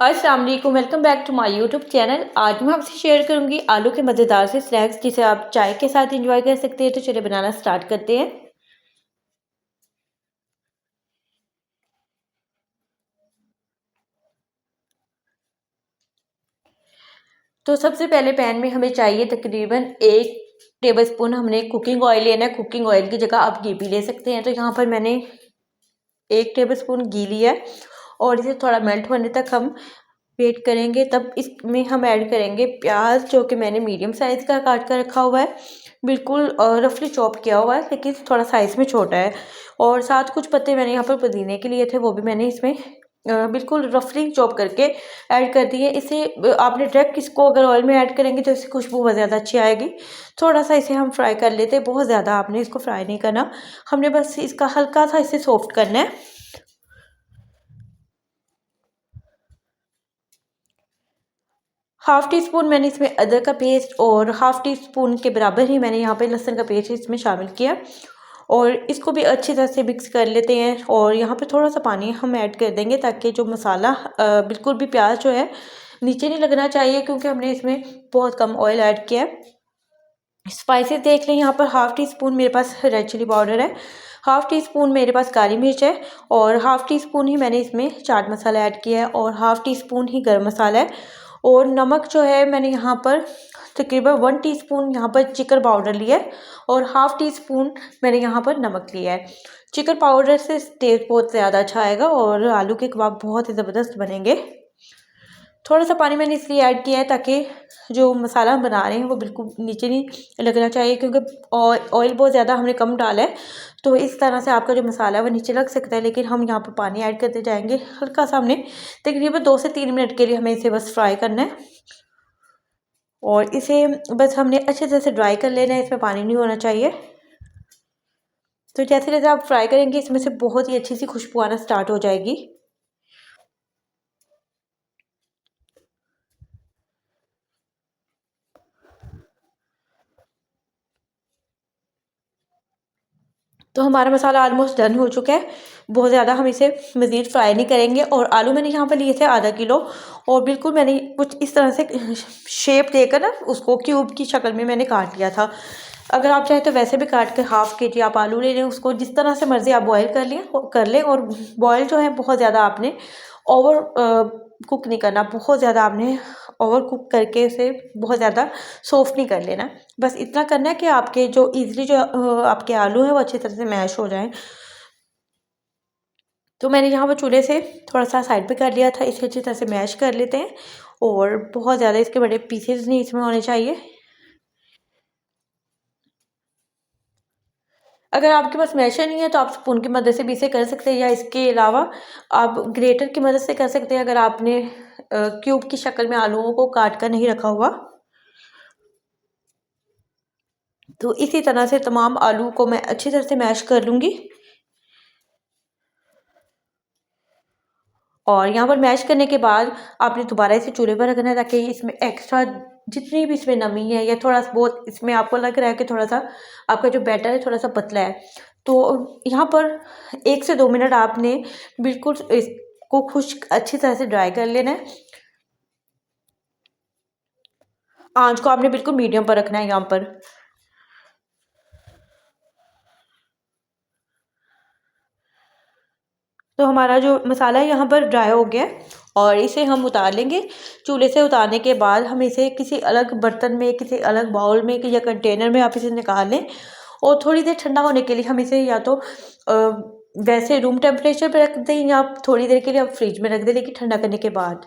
अस्सलाम वालेकुम, welcome back to my YouTube channel. आज मैं आपसे शेयर करूंगी आलू के मज़ेदार से स्नैक्स जिसे आप चाय के साथ एंजॉय कर सकते हैं। तो चलिए बनाना स्टार्ट करते हैं। तो सबसे पहले पैन में हमें चाहिए तकरीबन 1 टेबलस्पून। हमने कुकिंग ऑयल लेना है। कुकिंग ऑयल की जगह आप घी भी ले सकते हैं। तो यहाँ पर मैंने 1 टेबलस्पून घी लिया है और इसे थोड़ा मेल्ट होने तक हम वेट करेंगे। तब इसमें हम ऐड करेंगे प्याज, जो कि मैंने मीडियम साइज़ का काट कर रखा हुआ है, बिल्कुल रफली चॉप किया हुआ है, लेकिन थोड़ा साइज़ में छोटा है। और साथ कुछ पत्ते मैंने यहाँ पर पुदीने के लिए थे, वो भी मैंने इसमें बिल्कुल रफली चॉप करके ऐड कर दिए। इसे आपने डायरेक्ट इसको अगर ऑयल में ऐड करेंगे तो इसकी खुशबू बहुत ज़्यादा अच्छी आएगी। थोड़ा सा इसे हम फ्राई कर लेते हैं, बहुत ज़्यादा आपने इसको फ्राई नहीं करना। हमने बस इसका हल्का सा इसे सॉफ्ट करना है। हाफ़ टी स्पून मैंने इसमें अदरक का पेस्ट और हाफ़ टी स्पून के बराबर ही मैंने यहाँ पे लहसुन का पेस्ट इसमें शामिल किया और इसको भी अच्छी तरह से मिक्स कर लेते हैं। और यहाँ पे थोड़ा सा पानी हम ऐड कर देंगे ताकि जो मसाला बिल्कुल भी प्याज जो है नीचे नहीं लगना चाहिए, क्योंकि हमने इसमें बहुत कम ऑयल ऐड किया है। स्पाइसेस देख लें, यहाँ पर हाफ़ टी स्पून मेरे पास रेड चिली पाउडर है, हाफ़ टी स्पून मेरे पास काली मिर्च है और हाफ़ टी स्पून ही मैंने इसमें चाट मसाला ऐड किया है और हाफ़ टी स्पून ही गरम मसाला है। और नमक जो है मैंने यहाँ पर तकरीबन 1 टीस्पून यहाँ पर चिकन पाउडर लिया है और हाफ़ टी स्पून मैंने यहाँ पर नमक लिया है। चिकन पाउडर से टेस्ट बहुत ज़्यादा अच्छा आएगा और आलू के कबाब बहुत ही ज़बरदस्त बनेंगे। थोड़ा सा पानी मैंने इसलिए ऐड किया है ताकि जो मसाला हम बना रहे हैं वो बिल्कुल नीचे नहीं लगना चाहिए, क्योंकि ऑयल बहुत ज़्यादा हमने कम डाला है, तो इस तरह से आपका जो मसाला है वो नीचे लग सकता है। लेकिन हम यहाँ पर पानी ऐड करते जाएंगे हल्का सा। हमने तकरीबन 2 से 3 मिनट के लिए हमें इसे बस फ्राई करना है और इसे बस हमने अच्छे तरह से ड्राई कर लेना है, इसमें पानी नहीं होना चाहिए। तो जैसे जैसे आप फ्राई करेंगे इसमें से बहुत ही अच्छी सी खुशबू आना स्टार्ट हो जाएगी। तो हमारा मसाला ऑलमोस्ट डन हो चुका है। बहुत ज़्यादा हम इसे मज़ीद फ्राई नहीं करेंगे। और आलू मैंने यहाँ पर लिए थे आधा किलो और बिल्कुल मैंने कुछ इस तरह से शेप देकर ना उसको क्यूब की शक्ल में मैंने काट लिया था। अगर आप चाहें तो वैसे भी काट कर हाफ़ के जी आप आलू ले लें, उसको जिस तरह से मर्ज़ी आप बॉयल कर लें। और बॉयल जो है बहुत ज़्यादा आपने ओवर कुक नहीं करना, बहुत ज़्यादा आपने ओवर कुक करके उसे बहुत ज़्यादा सॉफ्ट नहीं कर लेना। बस इतना करना है कि आपके जो ईज़िली जो आपके आलू हैं वो अच्छी तरह से मैश हो जाएँ। तो मैंने यहाँ पर चूल्हे से थोड़ा-सा साइड पे कर लिया था, इसे अच्छी तरह से मैश कर लेते हैं और बहुत ज़्यादा इसके बड़े पीसेस नहीं इसमें होने चाहिए। अगर आपके पास मैशर नहीं है तो आप स्पून की मदद से भी इसे कर सकते हैं, या इसके अलावा आप ग्रेटर की मदद से कर सकते हैं अगर आपने क्यूब की शक्ल में आलूओं को काट कर नहीं रखा हुआ। तो इसी तरह से तमाम आलू को मैं अच्छी तरह से मैश कर लूँगी। और यहाँ पर मैश करने के बाद आपने दोबारा इसे चूल्हे पर रखना है ताकि इसमें एक्स्ट्रा जितनी भी इसमें नमी है या थोड़ा सा बहुत इसमें आपको लग रहा है कि थोड़ा सा आपका जो बैटर है थोड़ा सा पतला है, तो यहाँ पर 1 से 2 मिनट आपने बिल्कुल इसको खुश्क अच्छी तरह से ड्राई कर लेना है। आंच को आपने बिल्कुल मीडियम पर रखना है यहाँ पर। तो हमारा जो मसाला है यहाँ पर ड्राई हो गया है और इसे हम उतार लेंगे। चूल्हे से उतारने के बाद हम इसे किसी अलग बर्तन में, किसी अलग बाउल में या कंटेनर में आप इसे निकाल लें और थोड़ी देर ठंडा होने के लिए हम इसे या तो वैसे रूम टेम्परेचर पे रख दें या आप थोड़ी देर के लिए आप फ्रिज में रख दें, लेकिन ठंडा करने के बाद।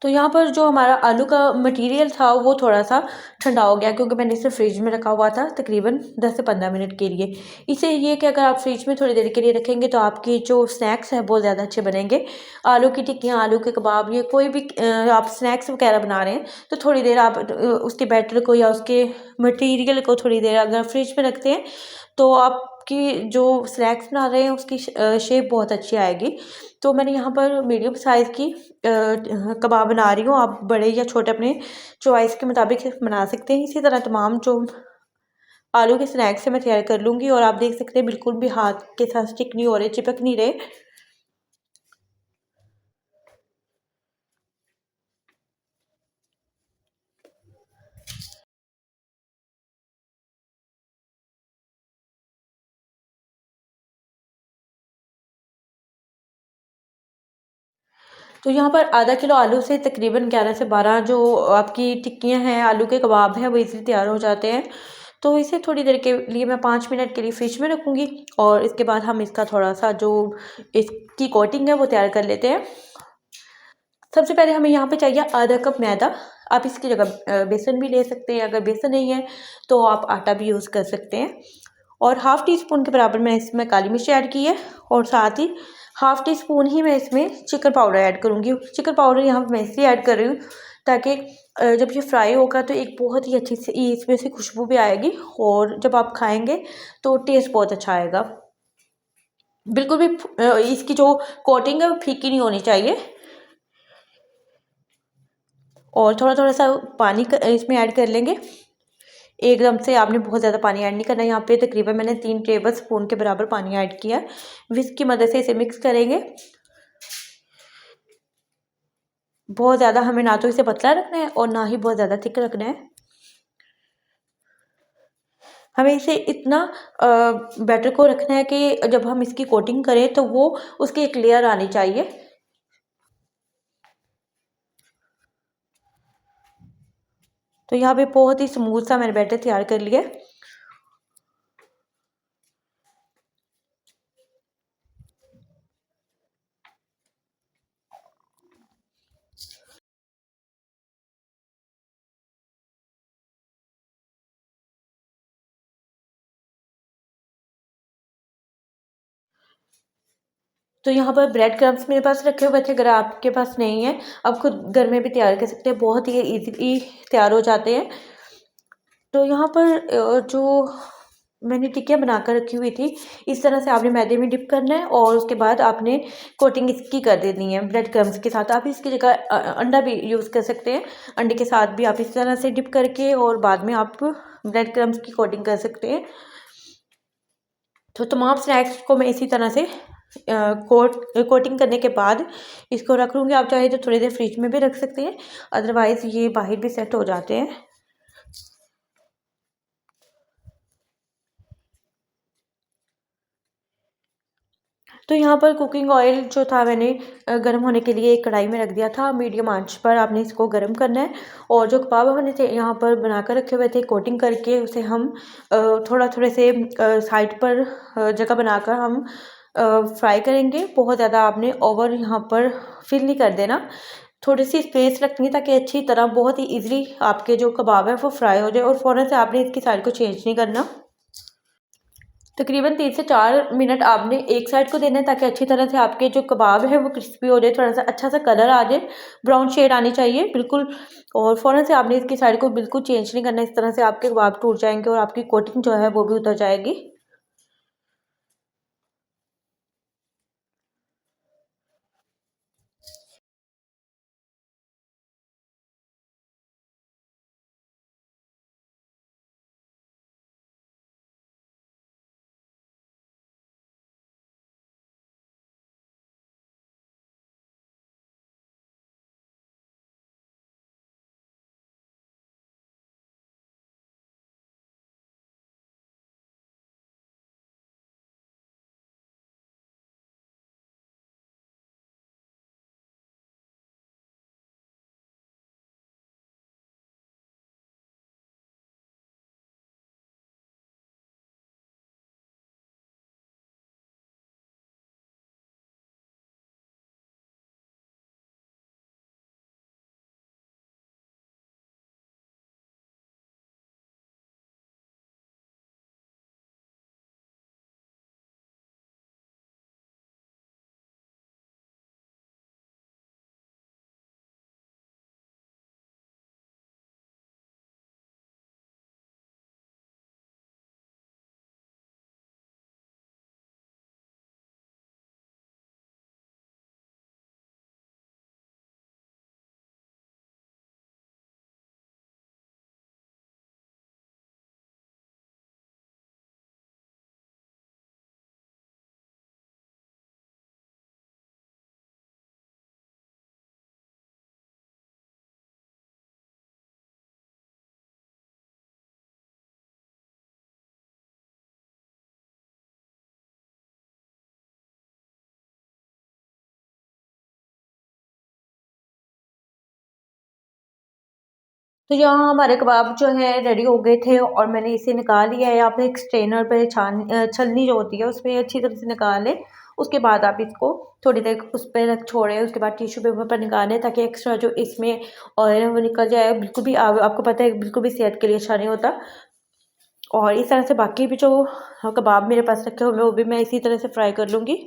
तो यहाँ पर जो हमारा आलू का मटेरियल था वो थोड़ा सा ठंडा हो गया, क्योंकि मैंने इसे फ्रिज में रखा हुआ था तकरीबन 10 से 15 मिनट के लिए। इसे ये कि अगर आप फ्रिज में थोड़ी देर के लिए रखेंगे तो आपके जो स्नैक्स हैं बहुत ज़्यादा अच्छे बनेंगे। आलू की टिक्कियाँ, आलू के कबाब, ये कोई भी आप स्नैक्स वगैरह बना रहे हैं तो थोड़ी देर आप उसके बैटर को या उसके मटीरियल को थोड़ी देर अगर फ्रिज में रखते हैं तो आपकी जो स्नैक्स बना रहे हैं उसकी शेप बहुत अच्छी आएगी। तो मैंने यहाँ पर मीडियम साइज़ की कबाब बना रही हूँ। आप बड़े या छोटे अपने चॉइस के मुताबिक बना सकते हैं। इसी तरह तमाम जो आलू के स्नैक्स से मैं तैयार कर लूँगी, और आप देख सकते हैं बिल्कुल भी हाथ के साथ स्टिक नहीं हो रहे, चिपक नहीं रहे। तो यहाँ पर आधा किलो आलू से तकरीबन 11 से 12 जो आपकी टिक्कियाँ हैं, आलू के कबाब हैं, वो ईज़िली तैयार हो जाते हैं। तो इसे थोड़ी देर के लिए मैं 5 मिनट के लिए फ्रिज में रखूँगी, और इसके बाद हम इसका थोड़ा-सा जो इसकी कोटिंग है वो तैयार कर लेते हैं। सबसे पहले हमें यहाँ पे चाहिए आधा कप मैदा। आप इसकी जगह बेसन भी ले सकते हैं, अगर बेसन नहीं है तो आप आटा भी यूज़ कर सकते हैं। और हाफ़ टी स्पून के बराबर मैं इसमें काली मिर्च ऐड की है, और साथ ही हाफ़ टी स्पून ही मैं इसमें चिकन पाउडर ऐड करूँगी। चिकन पाउडर यहाँ पे मैं इसलिए ऐड कर रही हूँ ताकि जब ये फ्राई होगा तो एक बहुत ही अच्छी सी इसमें से खुशबू भी आएगी, और जब आप खाएँगे तो टेस्ट बहुत अच्छा आएगा। बिल्कुल भी इसकी जो कोटिंग है वो फीकी नहीं होनी चाहिए। और थोड़ा-थोड़ा सा पानी इसमें ऐड कर लेंगे। एकदम से आपने बहुत ज़्यादा पानी ऐड नहीं करना है। यहाँ पे तकरीबन मैंने 3 टेबल स्पून के बराबर पानी ऐड किया है। विस्क की मदद से इसे मिक्स करेंगे। बहुत ज़्यादा हमें ना तो इसे पतला रखना है और ना ही बहुत ज़्यादा थिक रखना है। हमें इसे इतना बैटर को रखना है कि जब हम इसकी कोटिंग करें तो वो उसकी एक लेयर आनी चाहिए। तो यहाँ पे बहुत ही स्मूथ सा मैंने बैटर तैयार कर लिया है। तो यहाँ पर ब्रेड क्रम्ब्स मेरे पास रखे हुए थे, अगर आपके पास नहीं है आप खुद घर में भी तैयार कर सकते हैं, बहुत ही ईज़िली तैयार हो जाते हैं। तो यहाँ पर जो मैंने टिक्कियाँ बनाकर रखी हुई थी, इस तरह से आपने मैदे में डिप करना है, और उसके बाद आपने कोटिंग इसकी कर देनी है ब्रेड क्रम्ब्स के साथ। आप इसकी जगह अंडा भी यूज़ कर सकते हैं। अंडे के साथ भी आप इस तरह से डिप करके और बाद में आप ब्रेड क्रम्ब्स की कोटिंग कर सकते हैं। तो तमाम स्नैक्स को मैं इसी तरह से कोटिंग करने के बाद इसको रख लूँगी। आप चाहे तो थोड़ी देर फ्रिज में भी रख सकते हैं, अदरवाइज़ ये बाहर भी सेट हो जाते हैं। तो यहाँ पर कुकिंग ऑयल जो था मैंने गर्म होने के लिए एक कढ़ाई में रख दिया था। मीडियम आंच पर आपने इसको गर्म करना है, और जो कबाब हमने थे यहाँ पर बनाकर रखे हुए थे कोटिंग करके, उसे हम थोड़े से साइड पर जगह बनाकर हम फ्राई करेंगे। बहुत ज़्यादा आपने ओवर यहाँ पर फिल नहीं कर देना, थोड़ी सी स्पेस रखनी है ताकि अच्छी तरह बहुत ही ईज़िली आपके जो कबाब है वो फ्राई हो जाए, और फ़ौरन से आपने इसकी साइड को चेंज नहीं करना। तकरीबन 3 से 4 मिनट आपने एक साइड को देना है ताकि अच्छी तरह से आपके जो कबाब है वो क्रिस्पी हो जाए, थोड़ा सा अच्छा सा कलर आ जाए, ब्राउन शेड आनी चाहिए बिल्कुल। और फ़ौरन से आपने इसकी साइड को बिल्कुल चेंज नहीं करना, इस तरह से आपके कबाब टूट जाएंगे और आपकी कोटिंग जो है वो भी उतर जाएगी। तो यहाँ हमारे कबाब जो है रेडी हो गए थे और मैंने इसे निकाल लिया है। आप एक स्ट्रेनर पे छलनी जो होती है उसमें अच्छी तरह से निकाल लें। उसके बाद आप इसको थोड़ी देर उस पर रख छोड़ें। उसके बाद टिश्यू पेपर पर निकालें ताकि एक्स्ट्रा जो इसमें ऑयल है वो निकल जाए। बिल्कुल भी आपको पता है बिल्कुल भी सेहत के लिए अच्छा नहीं होता। और इस तरह से बाकी भी जो कबाब मेरे पास रखे हुए वो भी मैं इसी तरह से फ्राई कर लूँगी।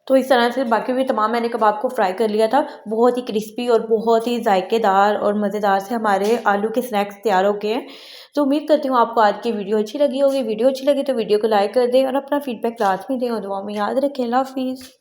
तो इस तरह से बाकी भी तमाम मैंने कबाब को फ्राई कर लिया था। बहुत ही क्रिस्पी और बहुत ही जायकेदार और मज़ेदार से हमारे आलू के स्नैक्स तैयार हो गए हैं। तो उम्मीद करती हूँ आपको आज की वीडियो अच्छी लगी होगी। वीडियो अच्छी लगी तो वीडियो को लाइक कर दें और अपना फीडबैक लाजमी दें और दुआ में याद रखें। अल्लाह हाफ़िज़।